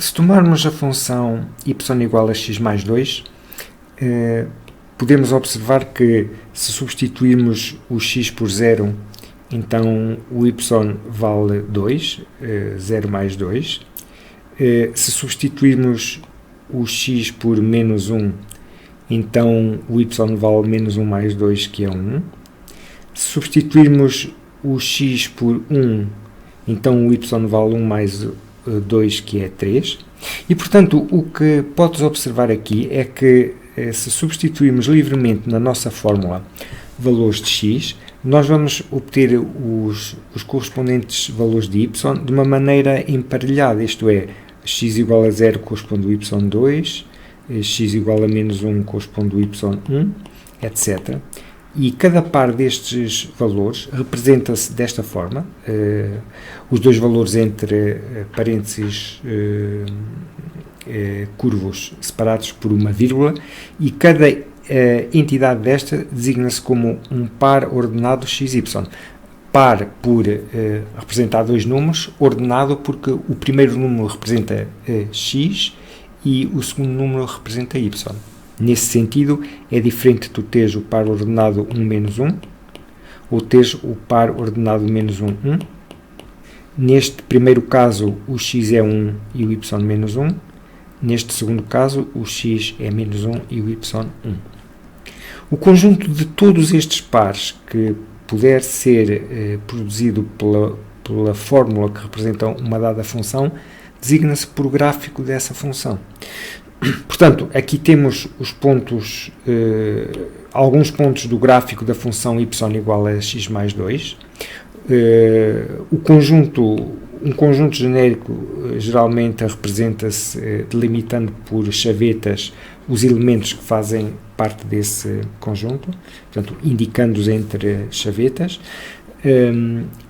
Se tomarmos a função y igual a x mais 2, podemos observar que se substituirmos o x por 0, então o y vale 2, 0 mais 2. Se substituirmos o x por menos 1, então o y vale menos 1 mais 2, que é 1. Se substituirmos o x por 1, então o y vale 1 mais 2, que é 3. E, portanto, o que podes observar aqui é que, se substituirmos livremente na nossa fórmula valores de x, nós vamos obter os correspondentes valores de y de uma maneira emparelhada, isto é, x igual a 0 corresponde ao y2, x igual a menos 1 corresponde ao y1, etc. E cada par destes valores representa-se desta forma, os dois valores entre parênteses curvos separados por uma vírgula, e cada entidade desta designa-se como um par ordenado xy. Par por representar dois números, ordenado porque o primeiro número representa x e o segundo número representa y. Nesse sentido, é diferente tu teres o par ordenado 1 menos 1, ou teres o par ordenado menos 1, 1. Neste primeiro caso, o x é 1 e o y menos 1. Neste segundo caso, o x é menos 1 e o y 1. O conjunto de todos estes pares que puder ser produzido pela fórmula que representa uma dada função, designa-se por gráfico dessa função. Portanto, aqui temos os pontos, alguns pontos do gráfico da função y igual a x mais 2. Um conjunto genérico geralmente representa-se delimitando por chavetas os elementos que fazem parte desse conjunto, portanto, indicando-os entre chavetas.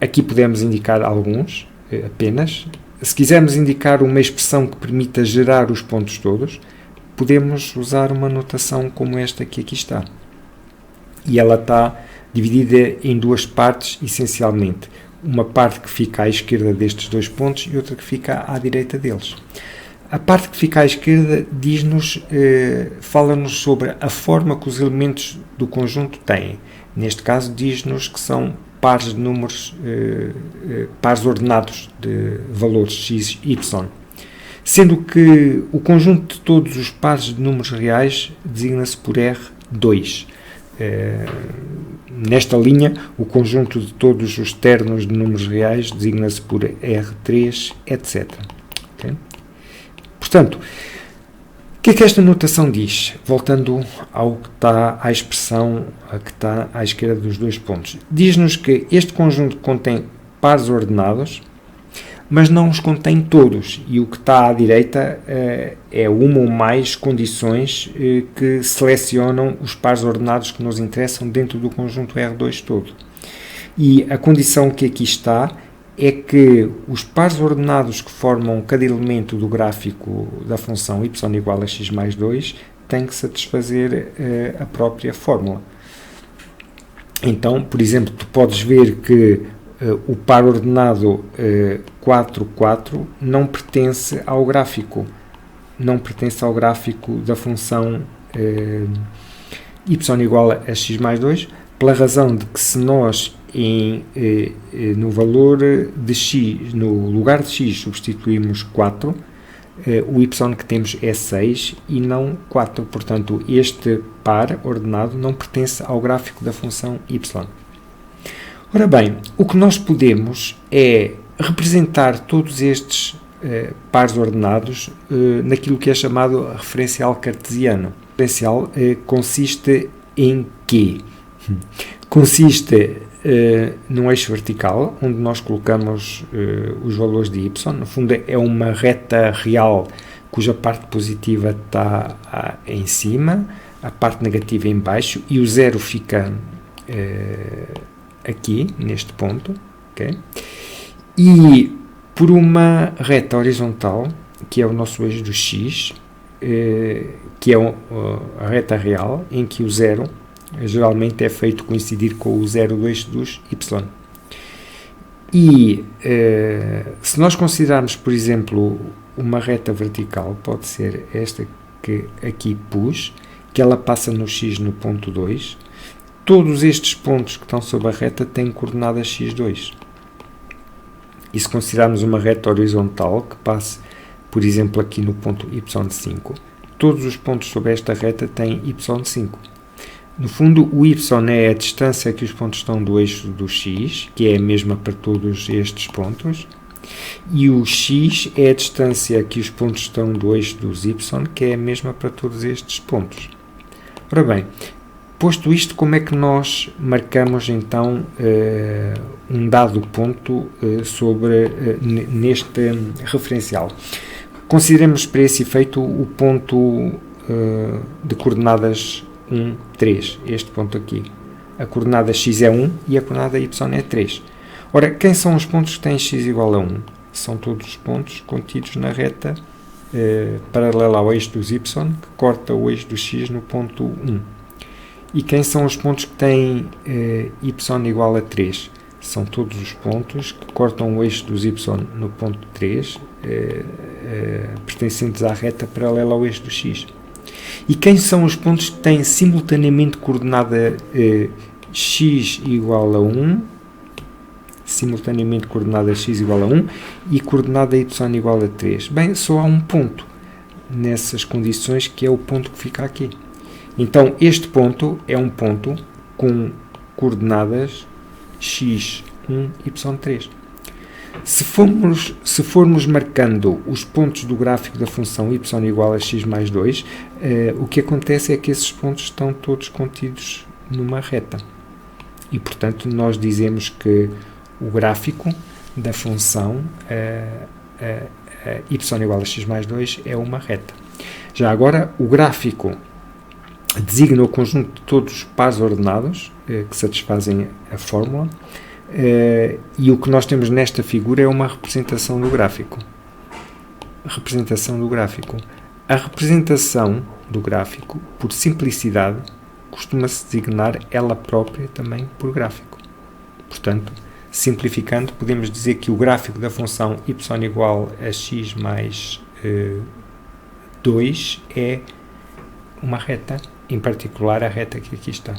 Aqui podemos indicar alguns, apenas. Se quisermos indicar uma expressão que permita gerar os pontos todos, podemos usar uma notação como esta que aqui está. E ela está dividida em duas partes, essencialmente. Uma parte que fica à esquerda destes dois pontos e outra que fica à direita deles. A parte que fica à esquerda diz-nos, fala-nos sobre a forma que os elementos do conjunto têm. Neste caso, diz-nos que são pares de números, pares ordenados de valores x, y, sendo que o conjunto de todos os pares de números reais designa-se por R2. Nesta linha, o conjunto de todos os ternos de números reais designa-se por R3, etc. Okay? Portanto, o que é que esta notação diz? Voltando ao que está à expressão que está à esquerda dos dois pontos. Diz-nos que este conjunto contém pares ordenados, mas não os contém todos. E o que está à direita é uma ou mais condições que selecionam os pares ordenados que nos interessam dentro do conjunto R2 todo. E a condição que aqui está é que os pares ordenados que formam cada elemento do gráfico da função y igual a x mais 2 têm que satisfazer a própria fórmula. Então, por exemplo, tu podes ver que o par ordenado 4, 4 não pertence ao gráfico. Não pertence ao gráfico da função y igual a x mais 2, pela razão de que se nós no valor de x, no lugar de x, substituímos 4, o y que temos é 6 e não 4. Portanto, este par ordenado não pertence ao gráfico da função y. Ora bem, o que nós podemos é representar todos estes pares ordenados naquilo que é chamado referencial cartesiano. O referencial consiste em quê? Consiste num eixo vertical, onde nós colocamos os valores de y. No fundo, é uma reta real cuja parte positiva está em cima, a parte negativa em baixo, e o zero fica aqui, neste ponto. Okay? E por uma reta horizontal, que é o nosso eixo do x, que é a reta real, em que o zero geralmente é feito coincidir com o zero do eixo dos y. E se nós considerarmos, por exemplo, uma reta vertical pode ser esta que aqui pus, que ela passa no x no ponto 2. Todos estes pontos que estão sobre a reta têm coordenadas x2. E se considerarmos uma reta horizontal que passe, por exemplo, aqui no ponto y5, todos os pontos sobre esta reta têm y5. No fundo, o y é a distância que os pontos estão do eixo do x, que é a mesma para todos estes pontos, e o x é a distância que os pontos estão do eixo dos y, que é a mesma para todos estes pontos. Ora bem, posto isto, como é que nós marcamos então um dado ponto neste referencial? Consideremos para esse efeito o ponto de coordenadas 1, 3, este ponto aqui. A coordenada x é 1 e a coordenada y é 3. Ora, quem são os pontos que têm x igual a 1? São todos os pontos contidos na reta paralela ao eixo dos y, que corta o eixo do x no ponto 1. E quem são os pontos que têm y igual a 3? São todos os pontos que cortam o eixo dos y no ponto 3, pertencentes à reta paralela ao eixo do x. E quem são os pontos que têm simultaneamente coordenada x igual a 1, simultaneamente coordenada x igual a 1 e coordenada y igual a 3? Bem, só há um ponto nessas condições, que é o ponto que fica aqui. Então, este ponto é um ponto com coordenadas x1, y3. Se formos marcando os pontos do gráfico da função y igual a x mais 2, o que acontece é que esses pontos estão todos contidos numa reta. E, portanto, nós dizemos que o gráfico da função y igual a x mais 2 é uma reta. Já agora, o gráfico designa o conjunto de todos os pares ordenados que satisfazem a fórmula, e o que nós temos nesta figura é uma representação do gráfico. A representação do gráfico, por simplicidade, costuma-se designar ela própria também por gráfico. Portanto, simplificando, podemos dizer que o gráfico da função y igual a x mais 2 é uma reta, em particular a reta que aqui está.